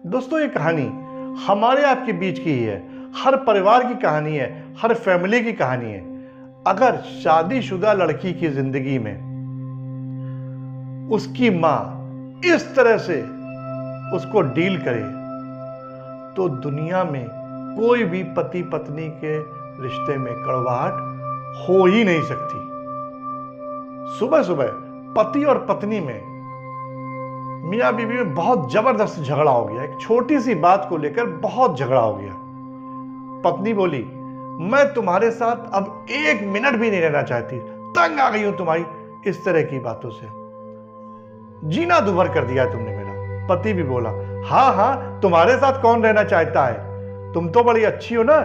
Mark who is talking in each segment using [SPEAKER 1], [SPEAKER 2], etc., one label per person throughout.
[SPEAKER 1] दोस्तों, ये कहानी हमारे आपके बीच की ही है। हर परिवार की कहानी है, हर फैमिली की कहानी है। अगर शादीशुदा लड़की की जिंदगी में उसकी मां इस तरह से उसको डील करे तो दुनिया में कोई भी पति पत्नी के रिश्ते में कड़वाहट हो ही नहीं सकती। सुबह सुबह पति और पत्नी में, मियां बीवी में बहुत जबरदस्त झगड़ा हो गया। एक छोटी सी बात को लेकर बहुत झगड़ा हो गया। पत्नी बोली, मैं तुम्हारे साथ अब 1 मिनट भी नहीं रहना चाहती, तंग आ गई हूं तुम्हारी इस तरह की बातों से, जीना दुभर कर दिया तुमने मेरा। पति भी बोला, हाँ हाँ, तुम्हारे साथ कौन रहना चाहता है, तुम तो बड़ी अच्छी हो ना,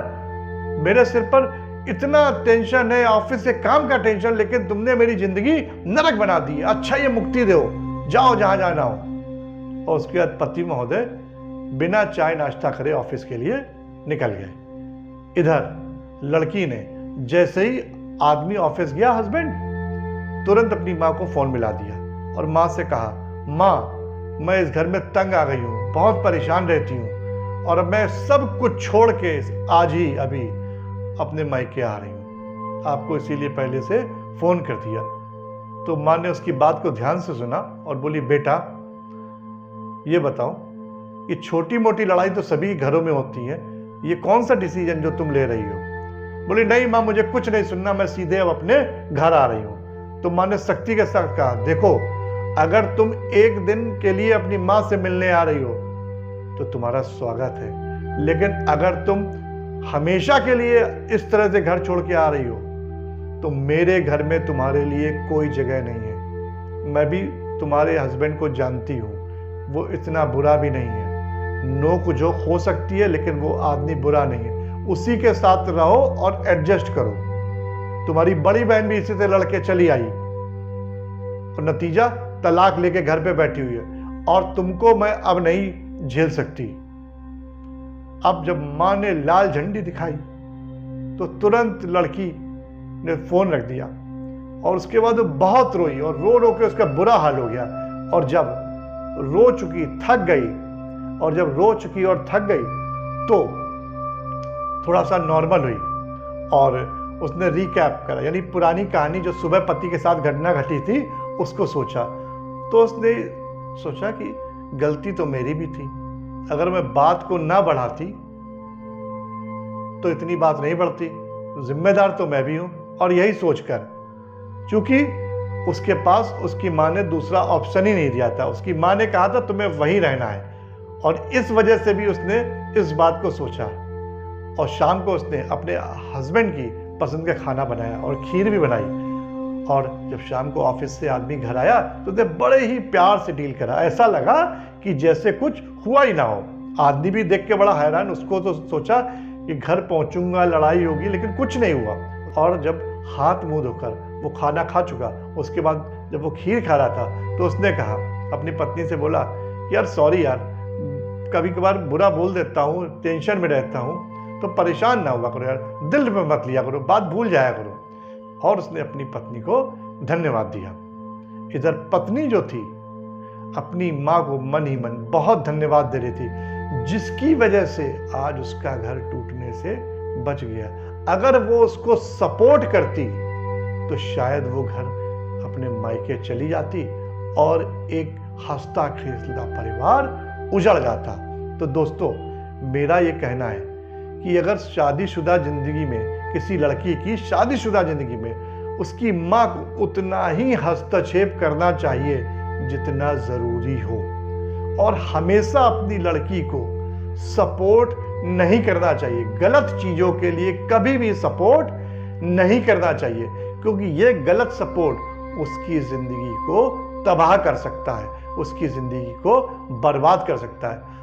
[SPEAKER 1] मेरे सिर पर इतना टेंशन है, ऑफिस के काम का टेंशन, लेकिन तुमने मेरी जिंदगी नरक बना दी। अच्छा, ये मुक्ति दो, जाओ जहां जाना हो। और उसके बाद पति महोदय बिना चाय नाश्ता करे ऑफिस के लिए निकल गए। इधर लड़की ने जैसे ही आदमी ऑफिस गया, हस्बैंड, तुरंत अपनी मां को फोन मिला दिया और मां से कहा, मां, मैं इस घर में तंग आ गई हूं, बहुत परेशान रहती हूं और अब मैं सब कुछ छोड़ के आज ही अभी अपने मायके आ रही हूं, आपको इसीलिए पहले से फोन कर दिया। तो मां ने उसकी बात को ध्यान से सुना और बोली, बेटा ये बताओ, ये छोटी मोटी लड़ाई तो सभी घरों में होती है, ये कौन सा डिसीजन जो तुम ले रही हो। बोली, नहीं मां, मुझे कुछ नहीं सुनना, मैं सीधे अब अपने घर आ रही हूं। तो मां ने सख्ती के साथ कहा, देखो, अगर तुम 1 दिन के लिए अपनी मां से मिलने आ रही हो तो तुम्हारा स्वागत है, लेकिन अगर तुम हमेशा के लिए इस तरह से घर छोड़ के आ रही हो तो मेरे घर में तुम्हारे लिए कोई जगह नहीं है। मैं भी तुम्हारे हस्बैंड को जानती हूं, वो इतना बुरा भी नहीं है, नोक झोंक हो सकती है लेकिन वो आदमी बुरा नहीं है, उसी के साथ रहो और एडजस्ट करो। तुम्हारी बड़ी बहन भी इसी से लड़के चली आई और नतीजा तलाक लेके घर पे बैठी हुई है और तुमको मैं अब नहीं झेल सकती। अब जब मां ने लाल झंडी दिखाई तो तुरंत लड़की ने फोन रख दिया और उसके बाद वो बहुत रोई और रो रो के उसका बुरा हाल हो गया। और जब रो चुकी, थक गई, और जब रो चुकी और थक गई तो थोड़ा सा नॉर्मल हुई और उसने रिकैप करा, यानी पुरानी कहानी जो सुबह पति के साथ घटना घटी थी उसको सोचा। तो उसने सोचा कि गलती तो मेरी भी थी, अगर मैं बात को ना बढ़ाती तो इतनी बात नहीं बढ़ती, जिम्मेदार तो मैं भी हूं। और यही सोचकर, क्योंकि उसके पास उसकी मां ने दूसरा ऑप्शन ही नहीं दिया था, उसकी मां ने कहा था तुम्हें वहीं रहना है, और इस वजह से भी उसने इस बात को सोचा। और शाम को उसने अपने हस्बैंड की पसंद का खाना बनाया और खीर भी बनाई। और जब शाम को ऑफिस से आदमी घर आया तो उसने बड़े ही प्यार से डील करा, ऐसा लगा कि जैसे कुछ हुआ ही ना हो। आदमी भी देख के बड़ा हैरान, उसको तो सोचा कि घर पहुंचूंगा, लड़ाई होगी, लेकिन कुछ नहीं हुआ। और जब हाथ मुंह धोकर वो खाना खा चुका, उसके बाद जब वो खीर खा रहा था तो उसने कहा, अपनी पत्नी से बोला, यार सॉरी यार, कभी कभार बुरा बोल देता हूँ, टेंशन में रहता हूँ, तो परेशान ना हुआ करो यार, दिल में मत लिया करो, बात भूल जाया करो। और उसने अपनी पत्नी को धन्यवाद दिया। इधर पत्नी जो थी अपनी मां को मन ही मन बहुत धन्यवाद दे रही थी, जिसकी वजह से आज उसका घर टूटने से बच गया। अगर वो उसको सपोर्ट करती तो शायद वो घर अपने मायके चली जाती और एक हंसता खेलता परिवार उजड़ जाता। तो दोस्तों, मेरा ये कहना है कि अगर शादीशुदा जिंदगी में, किसी लड़की की शादीशुदा जिंदगी में उसकी मां को उतना ही हस्तक्षेप करना चाहिए जितना जरूरी हो, और हमेशा अपनी लड़की को सपोर्ट नहीं करना चाहिए। गलत चीजों के लिए कभी भी सपोर्ट नहीं करना चाहिए, क्योंकि यह गलत सपोर्ट उसकी जिंदगी को तबाह कर सकता है, उसकी जिंदगी को बर्बाद कर सकता है।